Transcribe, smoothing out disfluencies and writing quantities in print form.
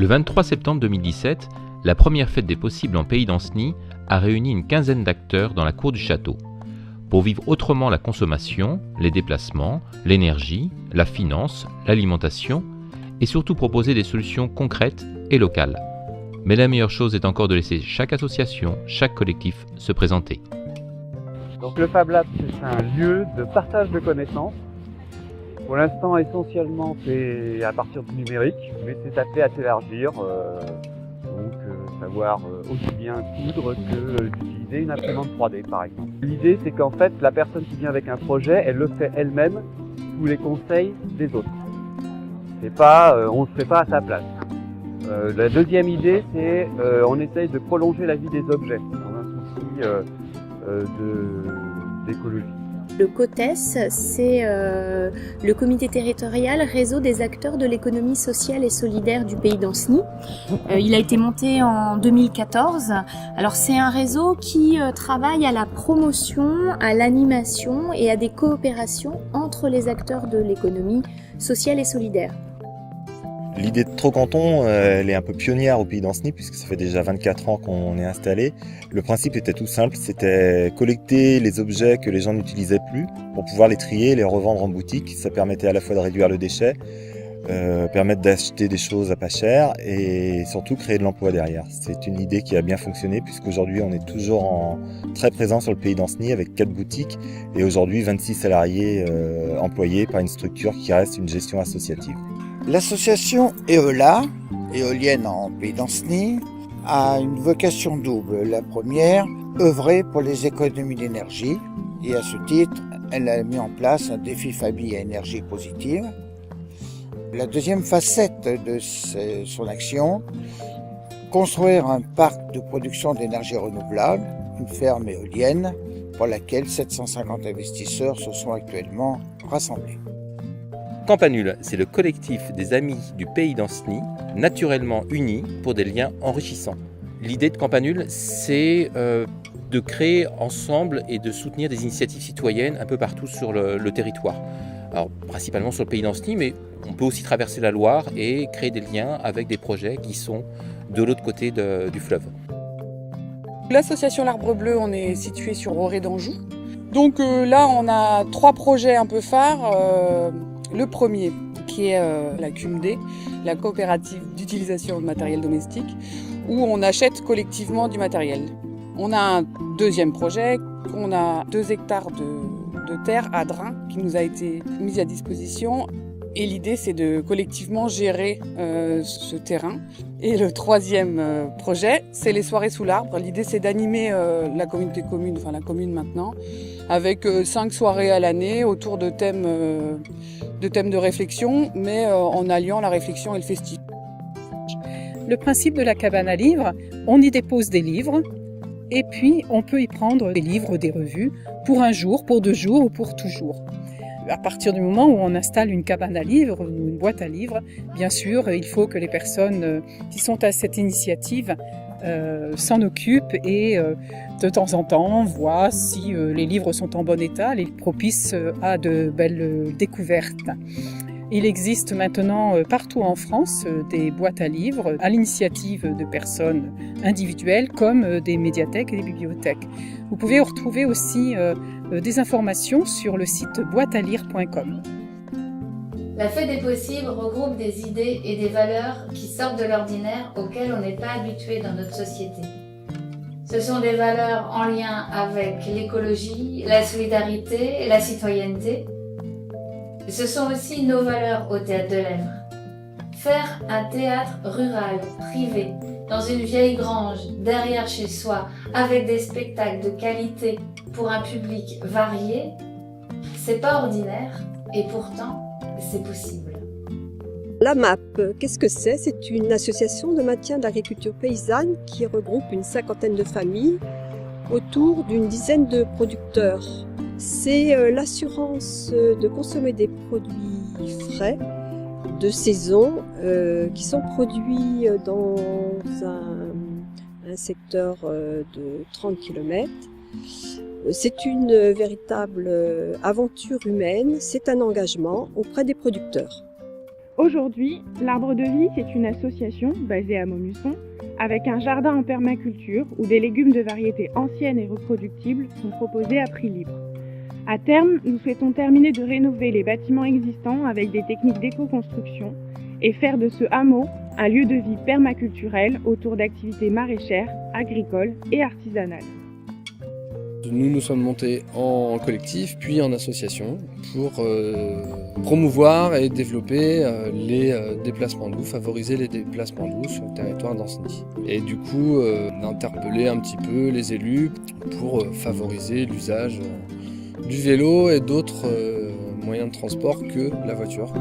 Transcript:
Le 23 septembre 2017, la première fête des possibles en Pays d'Ancenis a réuni une quinzaine d'acteurs dans la cour du château. Pour vivre autrement la consommation, les déplacements, l'énergie, la finance, l'alimentation et surtout proposer des solutions concrètes et locales. Mais la meilleure chose est encore de laisser chaque association, chaque collectif se présenter. Donc le Fab Lab, c'est un lieu de partage de connaissances. Pour l'instant, essentiellement, c'est à partir du numérique, mais c'est appelé à s'élargir. Savoir aussi bien coudre que d'utiliser une imprimante 3D par exemple. L'idée c'est qu'en fait la personne qui vient avec un projet, elle le fait elle-même sous les conseils des autres. C'est pas, on ne le fait pas à sa place. La deuxième idée c'est on essaye de prolonger la vie des objets dans un souci d'écologie. Le COTES, c'est le comité territorial réseau des acteurs de l'économie sociale et solidaire du Pays d'Ancenis. Il a été monté en 2014. Alors c'est un réseau qui travaille à la promotion, à l'animation et à des coopérations entre les acteurs de l'économie sociale et solidaire. L'idée de Trocanton, elle est un peu pionnière au Pays d'Ancenis puisque ça fait déjà 24 ans qu'on est installé. Le principe était tout simple, c'était collecter les objets que les gens n'utilisaient plus pour pouvoir les trier et les revendre en boutique. Ça permettait à la fois de réduire le déchet, permettre d'acheter des choses à pas cher et surtout créer de l'emploi derrière. C'est une idée qui a bien fonctionné puisqu'aujourd'hui on est toujours très présent sur le Pays d'Ancenis avec 4 boutiques et aujourd'hui 26 salariés employés par une structure qui reste une gestion associative. L'association EOLA, éolienne en Pays d'Ancenis, a une vocation double. La première, œuvrer pour les économies d'énergie, et à ce titre, elle a mis en place un défi famille à énergie positive. La deuxième facette de son action, construire un parc de production d'énergie renouvelable, une ferme éolienne, pour laquelle 750 investisseurs se sont actuellement rassemblés. Campanule, c'est le collectif des amis du Pays d'Ancenis, naturellement unis pour des liens enrichissants. L'idée de Campanule, c'est de créer ensemble et de soutenir des initiatives citoyennes un peu partout sur le territoire. Alors, principalement sur le Pays d'Ancenis, mais on peut aussi traverser la Loire et créer des liens avec des projets qui sont de l'autre côté du fleuve. L'association L'Arbre Bleu, on est situé sur Orée d'Anjou. Donc là, on a 3 projets un peu phares. Le premier, qui est la CUMD, la coopérative d'utilisation de matériel domestique, où on achète collectivement du matériel. On a un deuxième projet, on a 2 hectares de terre à Drain qui nous a été mis à disposition. Et l'idée, c'est de collectivement gérer ce terrain. Et le troisième projet, c'est les soirées sous l'arbre. L'idée, c'est d'animer la communauté commune, enfin la commune maintenant, avec 5 soirées à l'année autour de thèmes de réflexion, mais en alliant la réflexion et le festif. Le principe de la cabane à livres, on y dépose des livres et puis on peut y prendre des livres, des revues, pour un jour, pour 2 jours ou pour toujours. À partir du moment où on installe une cabane à livres ou une boîte à livres, bien sûr, il faut que les personnes qui sont à cette initiative s'en occupent et de temps en temps voient si les livres sont en bon état, les propices à de belles découvertes. Il existe maintenant partout en France des boîtes à livres à l'initiative de personnes individuelles comme des médiathèques et des bibliothèques. Vous pouvez retrouver aussi des informations sur le site boîtealire.com. La Fête des possibles regroupe des idées et des valeurs qui sortent de l'ordinaire auxquelles on n'est pas habitué dans notre société. Ce sont des valeurs en lien avec l'écologie, la solidarité et la citoyenneté. Ce sont aussi nos valeurs au Théâtre de l'Èvre. Faire un théâtre rural, privé, dans une vieille grange, derrière chez soi, avec des spectacles de qualité pour un public varié, c'est pas ordinaire et pourtant c'est possible. La MAP, qu'est-ce que c'est? C'est une association de maintien de l'agriculture paysanne qui regroupe une 50aine de familles autour d'une dizaine de producteurs. C'est l'assurance de consommer des produits frais, de saison, qui sont produits dans un secteur de 30 km. C'est une véritable aventure humaine, c'est un engagement auprès des producteurs. Aujourd'hui, l'Arbre de Vie, c'est une association basée à Montluçon avec un jardin en permaculture où des légumes de variétés anciennes et reproductibles sont proposés à prix libre. À terme, nous souhaitons terminer de rénover les bâtiments existants avec des techniques d'éco-construction et faire de ce hameau un lieu de vie permaculturel autour d'activités maraîchères, agricoles et artisanales. Nous nous sommes montés en collectif puis en association pour promouvoir et développer les déplacements doux, favoriser les déplacements doux sur le territoire d'Ancenis. Et du coup, interpeller un petit peu les élus pour favoriser l'usage du vélo et d'autres moyens de transport que la voiture.